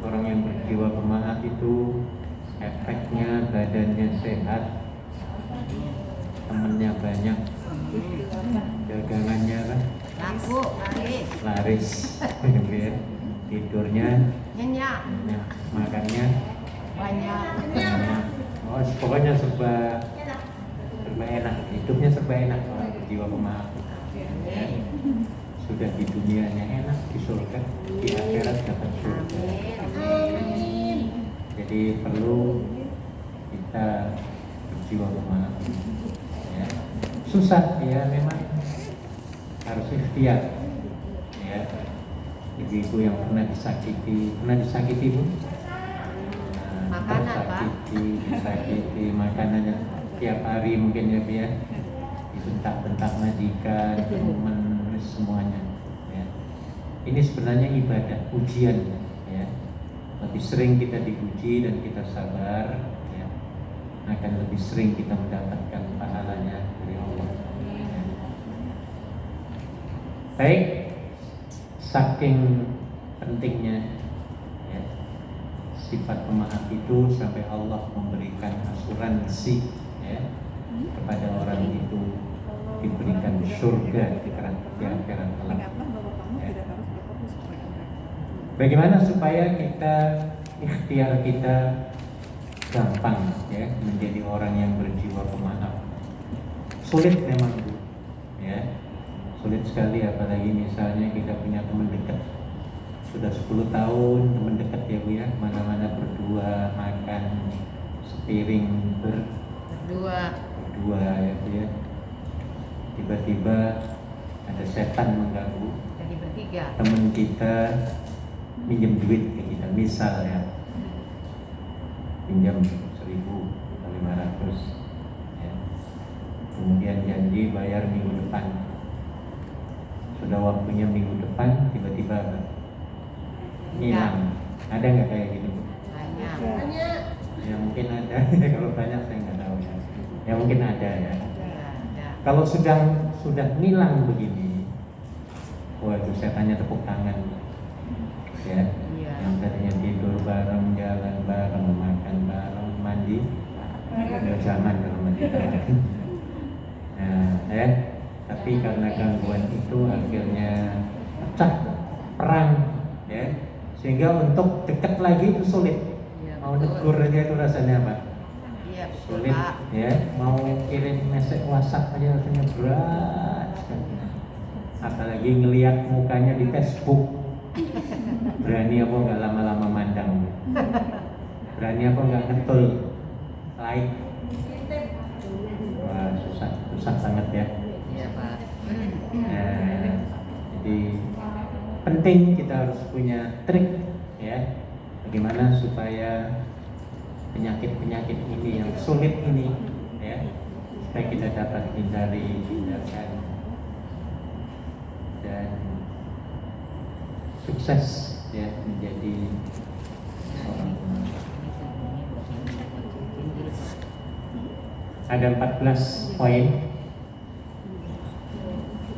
orang yang berjiwa pemaaf itu efeknya badannya sehat, temennya banyak, dagangannya kan laku, laris, tidurnya nyenyak, makannya banyak. Oh, pokoknya serba enak, hidupnya serba enak orang berjiwa pemaaf. Ya. Sudah di dunianya enak, di surga, di akhirat dapat surga. Jadi perlu kita berjiwa pemaaf. Ya. Susah ya, memang harus ikhtiar. Ya. Ibu-ibu yang pernah disakiti Bu? Makanan Pak. Disakiti makanannya tiap hari mungkin ya Bu ya. Dibentak-bentak majikan, teman, semuanya. Ya. Ini sebenarnya ibadah, ujian. Ya. Lebih sering kita diuji dan kita sabar, ya, akan lebih sering kita mendapatkan pahalanya dari Allah. Ya. Baik, saking pentingnya ya, sifat pemaaf itu sampai Allah memberikan asuransi ya, kepada orang itu diberikan surga di akhirat kelak. Ya. Bagaimana supaya kita ikhtiar kita gampang ya menjadi orang yang berjiwa pemaaf? Sulit memang Bu, ya. Sulit sekali, apalagi misalnya kita punya teman dekat sudah 10 tahun teman dekat ya Bu ya, mana-mana berdua makan sepiring berdua ya Bu ya. Tiba-tiba ada setan mengganggu, Jadi bertiga. teman kita minjem duit ke kita, misal ya pinjam 1.500 ya. Kemudian janji bayar minggu depan, sudah waktunya minggu depan tiba-tiba hilang. Ada nggak kayak gitu Bu? Banyak. Ya mungkin ada. Kalau banyak saya nggak tahu ya. Ya mungkin ada ya. Ada. Kalau sudah hilang begini, waduh saya tanya tepuk tangan ya. Iya. Yang tadinya tidur bareng, jalan bareng, makan bareng, mandi udah zaman kalau mandi bareng. Nah ya, tapi karena gangguan itu akhirnya pecah, perang ya, sehingga untuk dekat lagi itu sulit. Iya, Mau betul. negur aja itu rasanya apa? Iya, betul Sulit Pak. ya, mau kirim message WhatsApp aja rasanya berat sekali. Apalagi ngelihat mukanya di Facebook, berani apa nggak lama-lama mandang, berani apa nggak ngetul like. Wah susah banget ya. Iya Pak. Nah, jadi penting kita harus punya trik ya, bagaimana supaya penyakit-penyakit ini yang sulit ini ya, supaya kita dapat hindarkan dan sukses ya menjadi seorang pemaaf. Ada 14 poin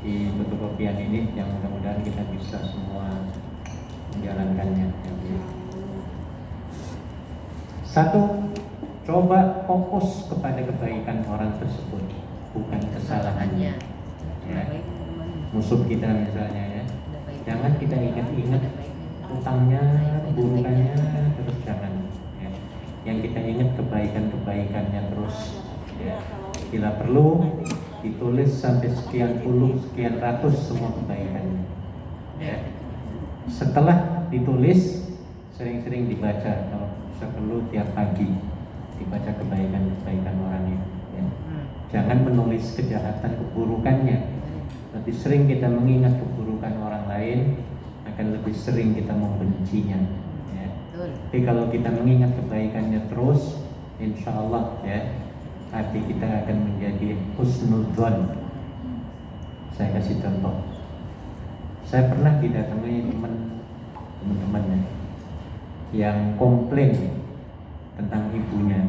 di fotokopian ini yang mudah-mudahan kita bisa semua menjalankannya. Satu, coba fokus kepada kebaikan orang tersebut, bukan kesalahannya. Ya. Musuh kita misalnya ya, jangan kita ingat-ingat utangnya, keburukannya, terus jangan. Ya. Yang kita ingat kebaikannya terus. Ya. Bila perlu ditulis sampai sekian puluh, sekian ratus semua kebaikannya. Ya. Setelah ditulis, sering-sering dibaca, kalau perlu tiap pagi dibaca kebaikan orang itu. Ya. Jangan menulis kejahatan, keburukannya. Lebih sering kita mengingat keburukan orang lain, akan lebih sering kita membencinya. Ya. Tapi kalau kita mengingat kebaikannya terus, insya Allah ya, hati kita akan menjadi husnudzon. Saya kasih contoh. Saya pernah didatangi teman-temannya yang komplain tentang ibunya,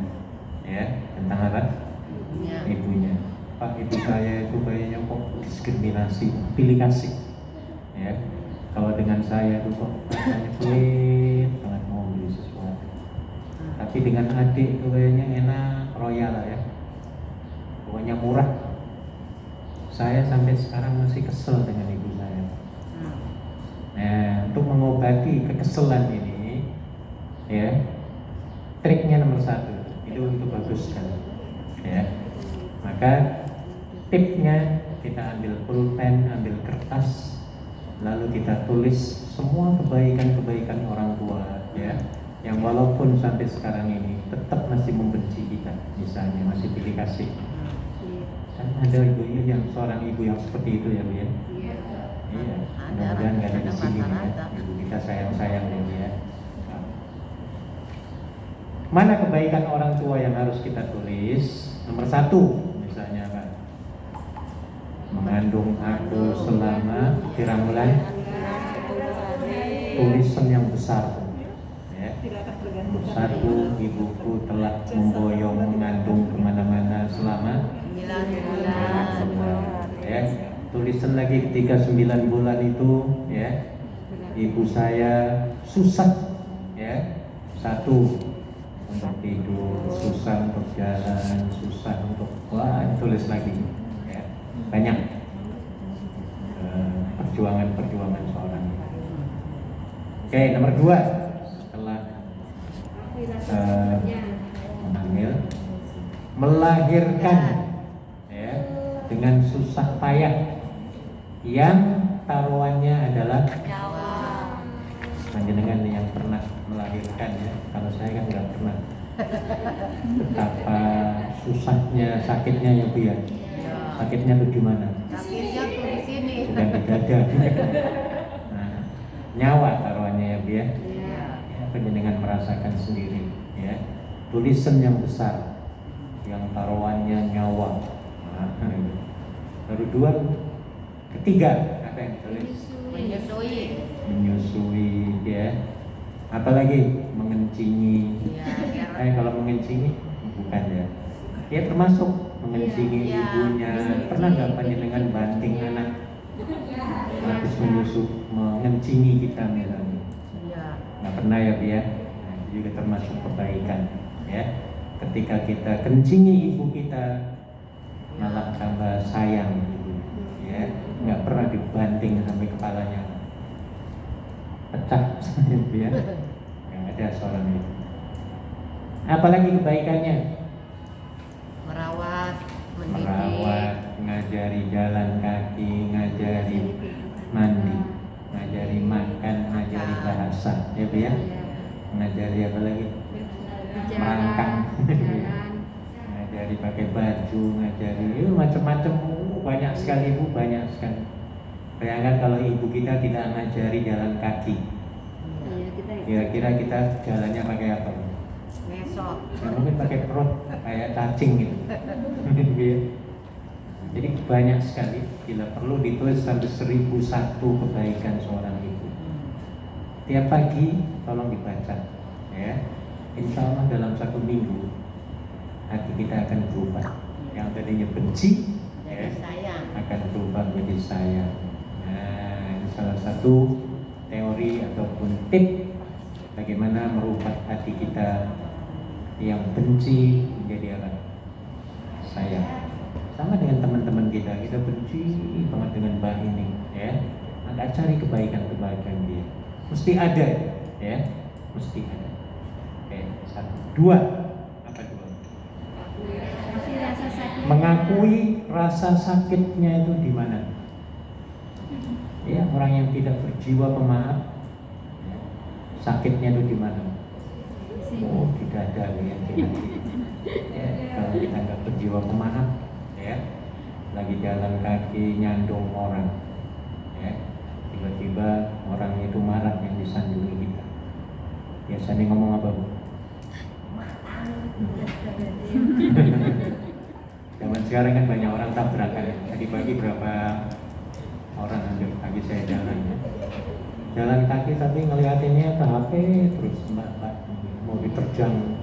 ya, tentang apa? Ibunya. Pak, ibu saya itu kayaknya kok diskriminasi, pilih kasih, ya. Kalau dengan saya itu kok rasanya pelit banget. dengan adik itu kayaknya enak, royal ya, pokoknya murah. Saya sampai sekarang masih kesel dengan ibu saya. Nah, untuk mengobati kekesalan ini, ya, triknya nomor 1 itu untuk bagus sekali, ya. Maka tipsnya kita ambil pulpen, ambil kertas, lalu kita tulis semua kebaikan-kebaikan orang tua, ya, yang walaupun sampai sekarang ini tetap masih membenci kita, misalnya masih pilih kasih. Kan ada ibu yang seorang ibu yang seperti itu ya, Bu ya. Iya, mudah-mudahan nggak ada di sini ya. Ibu kita sayang-sayang ya. Mana kebaikan orang tua yang harus kita tulis? Nomor 1, misalnya kan, mengandung aku selama pirang bulan, tulisan yang besar. Ya. Nomor 1, ibuku telah memboyong mengandung kemana-mana selama 9 bulan. Ya. Tulisan lagi ketika 9 bulan itu, ya, ibu saya susah, ya, 1 untuk tidur, susah untuk jalan, susah untuk tulis lagi, ya, banyak perjuangan seorang. Oke, nomor 2, setelah hamil, melahirkan, ya, dengan susah payah, yang taruhannya adalah panjenengan yang pernah melahirkan ya. Kalau saya kan nggak pernah. Betapa susahnya, sakitnya ya Bu ya. Sakitnya tuh di mana? Sakitnya tuh di sini. Bukan di dada. Nah, nyawa taruhannya ya Bu ya. Ya, panjenengan merasakan sendiri ya. Tulisan yang besar, yang taruhannya nyawa. Nah, baru 2, ketiga apa yang tulis? Menyusui ya. Apalagi mengencingi. Kalau mengencingi bukan ya. Ya termasuk mengencingi ibunya. Pernah nggak panjenengan banting anak habis menyusu, mengencingi kita misalnya? Nggak pernah ya Bu ya. Nah, itu juga termasuk kebaikan ya. Ketika kita kencingi ibu kita, malah tambah sayang ibu ya. Nggak pernah dibanting sampai kepalanya pecah ya. Yang ada seorang itu. Apalagi kebaikannya? Merawat, mendidik, ngajari jalan kaki, ngajari mandi, ngajari makan, ngajari bahasa, ya Bu ya. Ngajari apa lagi? Merangkang, ngajari pakai baju, ngajari macam-macam, banyak sekali Bu, banyak sekali. Bayangkan kalau ibu kita tidak ngajari jalan kaki, kira-kira kita jalannya pakai apa? Ngesot. Ya, mungkin pakai perut kayak cacing gitu. Jadi banyak sekali, bila perlu ditulis sampai 1001 kebaikan seorang ibu. Tiap pagi tolong dibaca, ya. Insya Allah dalam 1 minggu hati kita akan berubah. Yang tadinya benci, ya, akan berubah menjadi sayang. Nah, ini salah satu teori ataupun tip bagaimana merubah hati kita yang benci menjadi apa? Sayang. Sama dengan teman-teman kita benci banget dengan Mbak ini, ya. Maka cari kebaikan-kebaikan dia. Mesti ada, ya. Mesti ada. Oke, 1, 2. Apa 2? Mengakui rasa sakitnya itu di mana? Ya, orang yang tidak berjiwa pemaaf, ya, sakitnya itu di mana? Oh, tidak ada yang kita. Ya, kalau kita nggak berjiwa pemaaf, ya, lagi jalan kaki nyandung orang, ya, tiba-tiba orang itu marah yang disandungi kita. Biasanya ngomong apa Bu? Zaman sekarang kan banyak orang tabrakan. Tadi pagi berapa orang ambil kaki saya jalan, ya. Jalan kaki tapi ngeliatinnya ke HP terus, mbak mau diterjang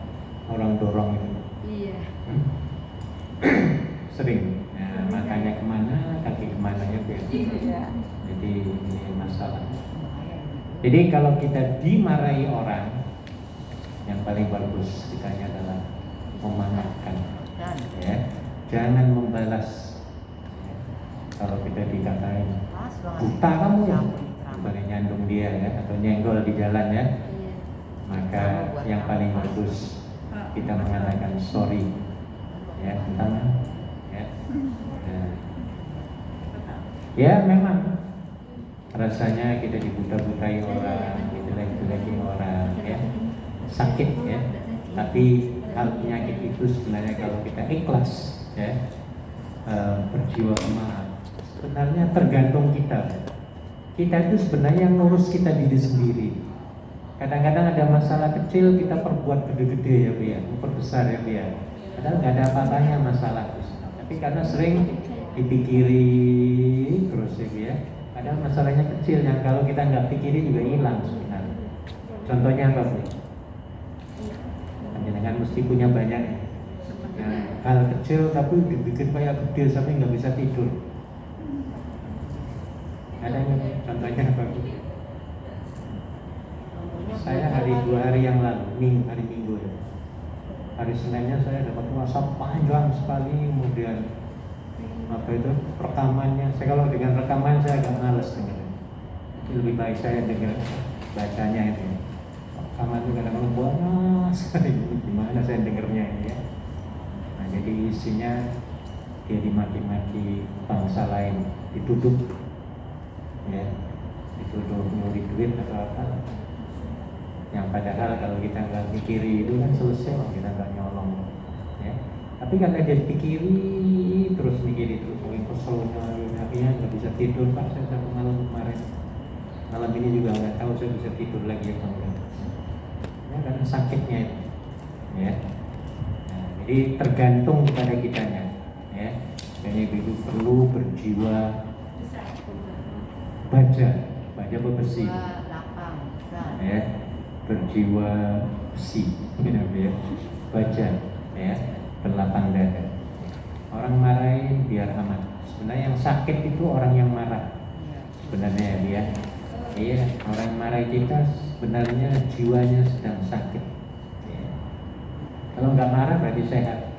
orang dorong itu. Iya. Sering. Nah, matanya kemana, kaki kemana ya Bu. Iya. Jadi ini masalah. Jadi kalau kita dimarahi orang, yang paling bagus kitanya adalah memaafkan, Dan ya. Jangan membalas. Ya. Kalau kita dikatain pas banget. buta kamu, Campur. boleh nyandung dia ya, atau nyenggol di jalan ya, maka yang paling bagus kita mengatakan sorry, ya, tentang ya. Nah, ya memang rasanya kita dibuta-butai orang, dijelek-jelekin orang, ya, sakit ya. Tapi hal penyakit itu sebenarnya kalau kita ikhlas, ya, berjiwa pemaaf, sebenarnya tergantung kita. Kita itu sebenarnya yang ngurus kita diri sendiri. Kadang-kadang ada masalah kecil kita perbuat gede-gede ya Bu ya, memperbesar ya Bu ya. Padahal nggak ada apa-apanya masalah itu. Tapi karena sering dipikiri terus ya Bu ya. Padahal masalahnya kecil yang kalau kita nggak pikiri juga hilang sebenarnya. Contohnya apa Bu? Jangan mesti punya banyak hal kecil tapi dibikin kayak gede sampai nggak bisa tidur. Ada yang contohnya apa Bu? Saya dua hari yang lalu, hari Minggu ya. Hari Seninnya saya dapat puasa panjang sekali, kemudian apa itu rekamannya. Saya kalau dengan rekaman saya agak males dengarnya. Lebih baik saya dengar bacanya itu. Rekaman itu kadang-kadang banyak sekali. Gimana saya dengarnya ini ya? Nah, jadi isinya dia dimaki-maki bangsa lain, dituduh, ya, dituduh nyuri duit atau apa. Yang padahal kalau kita nggak pikiri itu kan selesai, kita nggak nyolong, ya. Tapi karena dia pikiri terus mungkin keselnya, akhirnya nggak bisa tidur Pak. Saya satu malam kemarin, malam ini juga nggak tahu saya bisa tidur lagi atau enggak. Ya karena sakitnya itu, ya. Nah, jadi tergantung kepada kitanya, ya. Jadi itu perlu berjiwa baja bebersih, ya. Berjiwa besi, ya, baja, ya, berlapang dada. Orang marahin biar aman. Sebenarnya yang sakit itu orang yang marah. Sebenarnya ya dia, iya, orang marah kita sebenarnya jiwanya sedang sakit. Ya. Kalau nggak marah berarti sehat.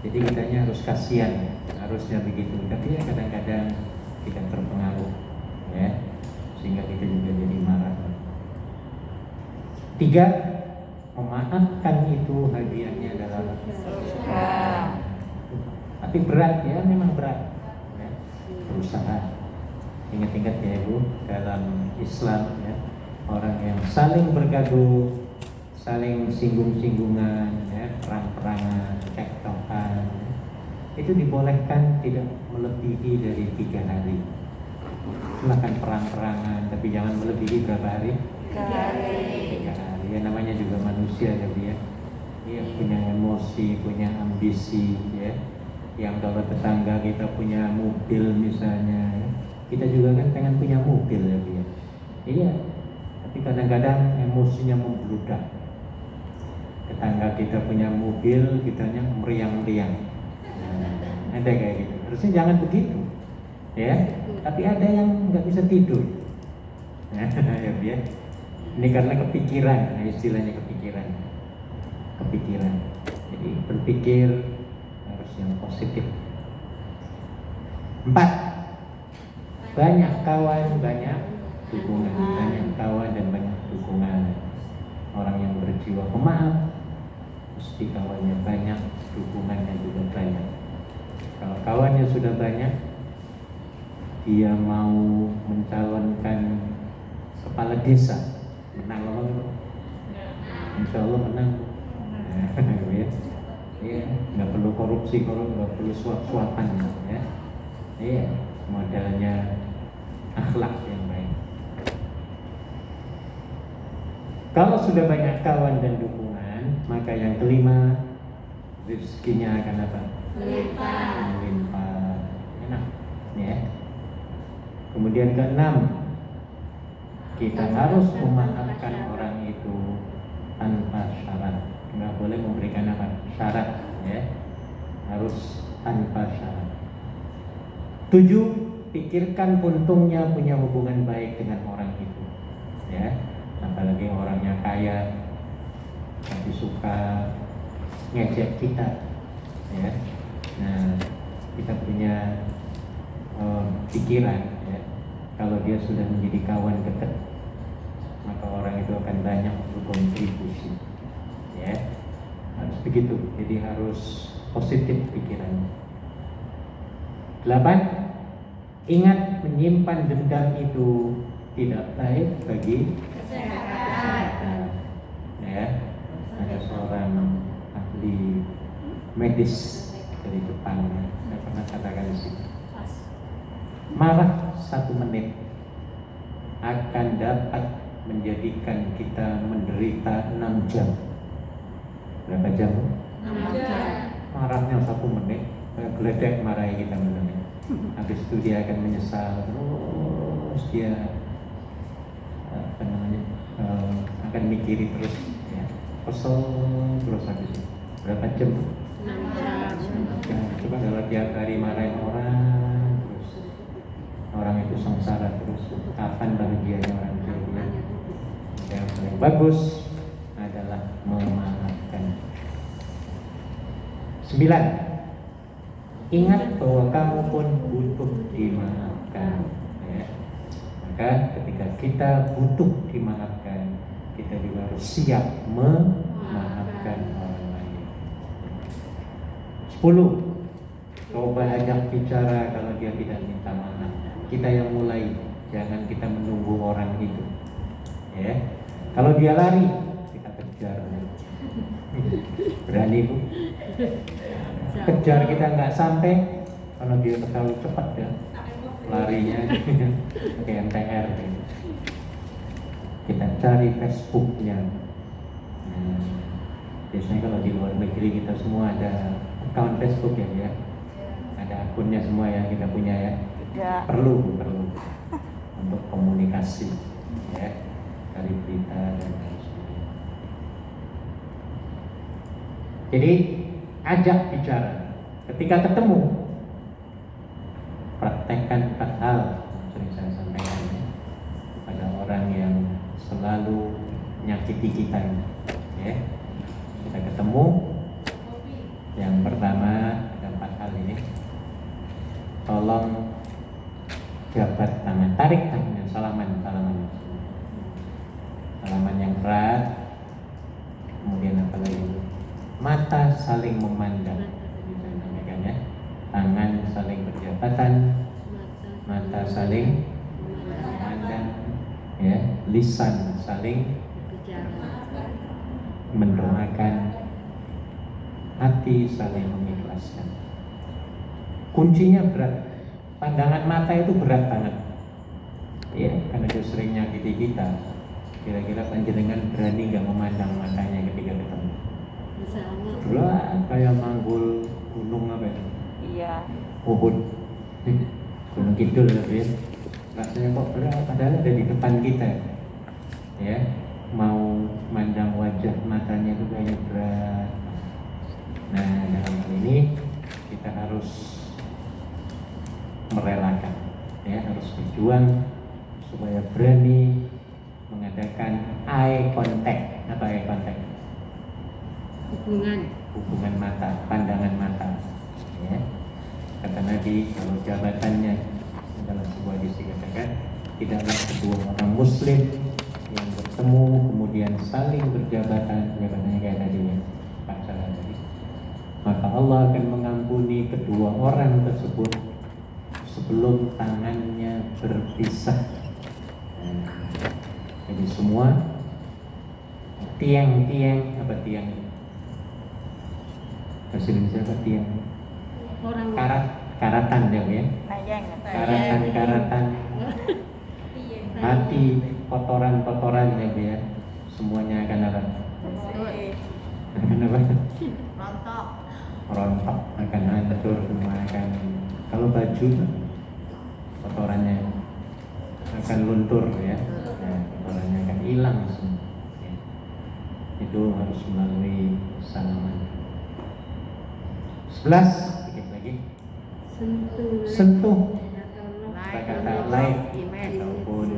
Jadi kitanya harus kasihan, harusnya begitu. Tapi ya kadang-kadang kita terpengaruh, ya, sehingga kita juga jadi marah. 3, memaafkan itu hadiahnya adalah surga. Tapi berat ya, memang berat, ya. Berusaha. Ingat-ingat ya Ibu, dalam Islam ya, orang yang saling bergaduh, saling singgung-singgungan, ya, perang-perangan, cekcokan, ya, itu dibolehkan tidak melebihi dari 3 hari. Silakan perang-perangan, tapi jangan melebihi berapa hari? 3 hari. Ya namanya juga manusia ya dia. Dia punya emosi, punya ambisi, ya. Yang kalau tetangga kita punya mobil misalnya, ya. Kita juga kan pengen punya mobil ya dia. Iya. Tapi kadang-kadang emosinya membludak. Tetangga kita punya mobil, kitanya meriang-riang. Nah, ada kayak gitu. Harusnya jangan begitu, ya. Tapi ada yang nggak bisa tidur. Ya dia. Ini karena kepikiran, nah istilahnya kepikiran. Jadi berpikir harus yang positif. 4, banyak kawan, banyak dukungan. Banyak kawan dan banyak dukungan. Orang yang berjiwa pemaaf mesti kawannya banyak, dukungannya juga banyak. Kalau kawannya sudah banyak, dia mau mencalonkan kepala desa, menang loh, insya Allah menang. Ya, ya, nggak perlu korupsi, nggak perlu suap-suapan, ya. Iya, modalnya akhlak yang baik. Kalau sudah banyak kawan dan dukungan, maka yang kelima, rezekinya akan apa? Melimpah. Enak, ya. Kemudian ke-6, kita harus memaafkan orang itu tanpa syarat. Nggak boleh memberikan apa? Syarat, ya. Harus tanpa syarat. 7, pikirkan untungnya punya hubungan baik dengan orang itu, ya. Apalagi orangnya kaya, tapi suka ngejek kita, ya. Nah, kita punya pikiran, ya, kalau dia sudah menjadi kawan dekat, maka orang itu akan banyak berkontribusi, ya. Harus begitu, jadi harus positif pikirannya. 8. Ingat, menyimpan dendam itu tidak baik bagi kesehatan. Ya, ada seorang ahli medis dari Jepang, saya pernah katakan di sini, marah 1 menit akan dapat menjadikan kita menderita 6 jam. Berapa jam? 6 jam. Marahnya 1 menit, geledek marahi kita menit. Habis itu dia akan menyesal, terus dia akan mikiri terus, ya. Kesel terus habis itu. Berapa jam? 6 jam. Coba kalau tiap hari marahin orang, terus orang itu sengsara terus, kapan bahagianya orang itu? Yang paling bagus adalah memaafkan. 9. Ingat bahwa kamu pun butuh dimaafkan, ya. Maka ketika kita butuh dimaafkan, kita juga harus siap memaafkan orang lain. 10. Coba ajak bicara kalau dia tidak minta maaf. Kita yang mulai, jangan kita menunggu orang itu, ya. Kalau dia lari, kita kejar. Berani, Bu? Kejar kita nggak sampai, kalau dia terlalu cepat, ya, larinya kayak MTR, gitu. Kita cari Facebooknya. Biasanya kalau di luar negeri kita semua ada account Facebook, ya, ada akunnya semua, ya, kita punya, ya. Perlu untuk komunikasi, ya, cari berita dan lain sebagainya. Jadi ajak bicara. Ketika ketemu, praktekkan 4 hal sering saya sampaikan, ya, pada orang yang selalu menyakiti kita, ya. Kita ketemu, yang pertama ada 4 hal ini. Tolong jabat tangan, tarik tangannya, salaman yang erat. Kemudian apa lagi? Mata saling memandang, ya. Tangan saling berjabatan, mata saling memandang, ya. Lisan saling mendoakan, hati saling mengikhlaskan. Kuncinya berat. Pandangan mata itu berat banget, ya, karena dia sering nyakiti kita. Kira-kira panjenengan berani nggak memandang matanya ketika ketemu? Lah, kayak manggul gunung apa itu? Iya. Uhud, Gunung Kidul, ya. Rasanya kok berat, padahal ada di depan kita, ya. Mau mandang wajah matanya itu kayaknya berat. Nah, dalam hal ini kita harus merelakan, ya, harus berjuang supaya berani mengadakan eye contact. Apa eye contact? Hubungan mata, pandangan mata, ya. Kata Nabi, kalau jabatannya dalam sebuah hadis dikatakan, tidaklah kedua orang muslim yang bertemu kemudian saling berjabatan, jabatannya kayak tadi, ya, pacaran tadi, maka Allah akan mengampuni kedua orang tersebut sebelum tangannya berpisah. Jadi semua tiang-tiang, apa tiang? Bahasa Indonesia apa tiang? Karatan, ya, Bu, ya. Karatan, hati, kotoran, ya, Bu, ya. Semuanya akan apa? Akan apa? Rontok, akan hancur, semua akan. Kalau baju, kotorannya akan luntur, ya. Kotorannya akan hilang semua, ya. Itu harus melalui salaman. 11, sedikit lagi. Sentuh. Kata like ataupun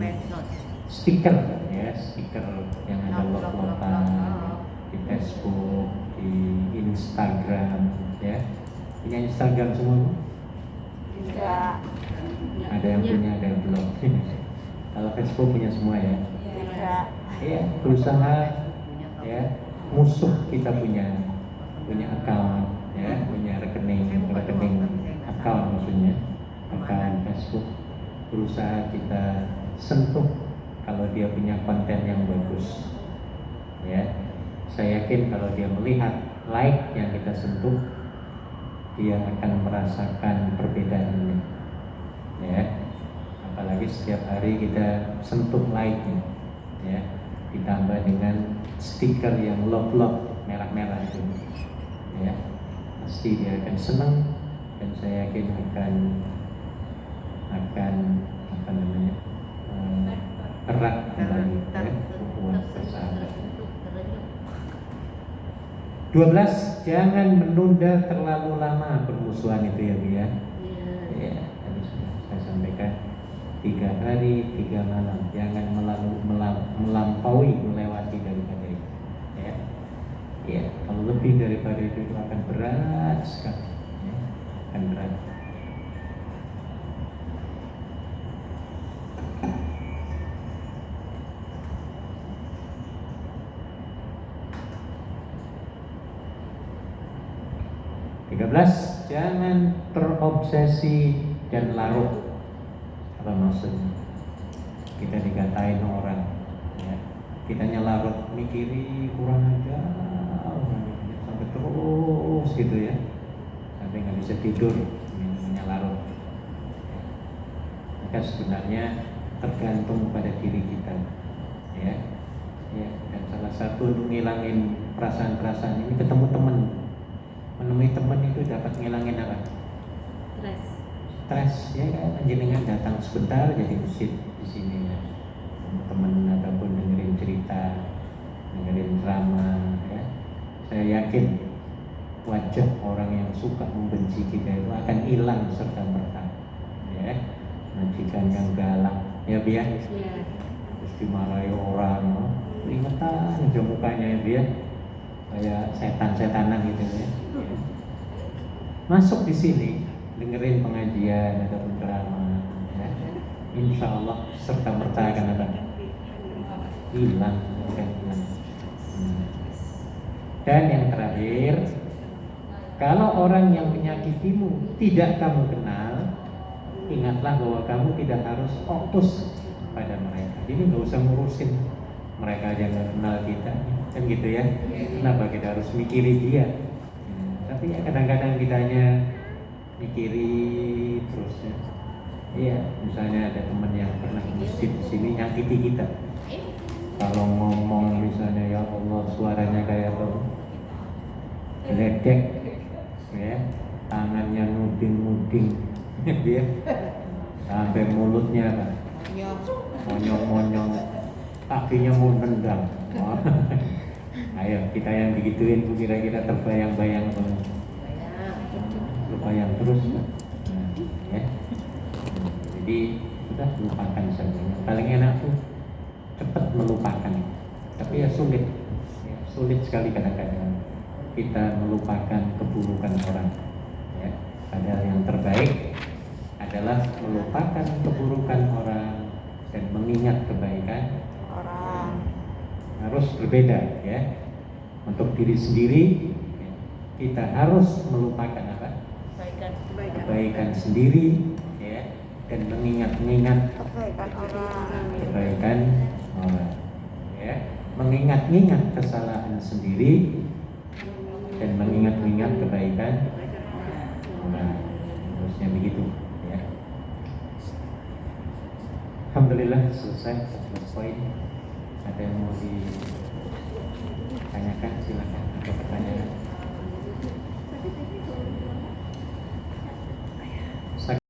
stiker, ya, stiker yang ada logo-logoan, di Instagram, ya. Punya Instagram semua? Tidak. Ada yang punya, ada yang belum. Kalau Facebook punya semua ya. Tidak. Ya, berusaha ya, musuh kita punya account, ya, punya rekening account maksudnya, account Facebook. Berusaha kita sentuh kalau dia punya konten yang bagus. Ya, saya yakin kalau dia melihat like yang kita sentuh, dia akan merasakan perbedaannya. Ya, apalagi setiap hari kita sentuh like-nya, ya, ditambah dengan stiker yang love merah-merah itu, ya, pasti dia akan senang dan saya yakin akan apa namanya, erat kembali, ya, hubungan persahabatan. 12, jangan menunda terlalu lama permusuhan itu ya Bu ya. Ya, tadi sudah saya sampaikan 3 hari 3 malam, jangan melampaui, melewati daripada itu. Ya, ya, kalau lebih daripada itu akan berat sekali. Ya, akan berat. Jangan terobsesi dan larut. Apa maksudnya? Kita dikatain orang, ya, kitanya larut mikiri kurang aja, sampai terus gitu ya, sampai nggak bisa tidur, namanya larut. Ya. Maka sebenarnya tergantung pada diri kita, ya. Ya, dan salah satu untuk ngilangin perasaan-perasaan ini ketemu teman. Menemui teman itu dapat ngilangin apa? Stres, ya kan? Jenengan datang sebentar jadi usir di sini ya. Teman ataupun dengerin cerita, dengerin drama, ya. Saya yakin wajah orang yang suka membenci kita itu akan hilang serta merta, ya. Majikan yang galak, ya biar terus dimarahi orang, ingetan aja mukanya ya biar kayak setan-setanan gitu ya. Masuk di sini, dengerin pengajian ataupun ceramah, ya. Insya Allah serta merta akan apa? Hilang. Dan yang terakhir, kalau orang yang menyakitimu tidak kamu kenal, ingatlah bahwa kamu tidak harus fokus pada mereka. Jadi nggak usah ngurusin mereka aja nggak kenal kita, kan gitu ya. Kenapa kita harus mikiri dia? Tapi ya kadang-kadang kitanya mikiri terus ya. Iya, misalnya ada teman yang pernah masjid di sini nyakiti kita. Kalau ngomong misalnya ya Allah suaranya kayak apa? Geledek, ya, tangannya nuding-nuding, dia sampai mulutnya apa? Monyong-monyong, kakinya mau nendang. Ayo kita yang digituin kira-kira terbayang-bayang banget. Terbayang terus, ya. Jadi sudah lupakan saja. Paling enak tuh cepat melupakan. Tapi ya sulit sekali kadang-kadang kita melupakan keburukan orang. Ya. Padahal yang terbaik adalah melupakan keburukan orang dan mengingat kebaikan Orang. harus berbeda, ya. Untuk diri sendiri kita harus melupakan apa? Kebaikan sendiri, ya, dan mengingat-ingat Kebaikan orang. kebaikan orang, ya. Mengingat-ingat kesalahan sendiri dan mengingat-ingat kebaikan orang. Harusnya begitu, ya. Alhamdulillah selesai 11 poin. Ada yang mau ditanyakan, silakan. Ada pertanyaan?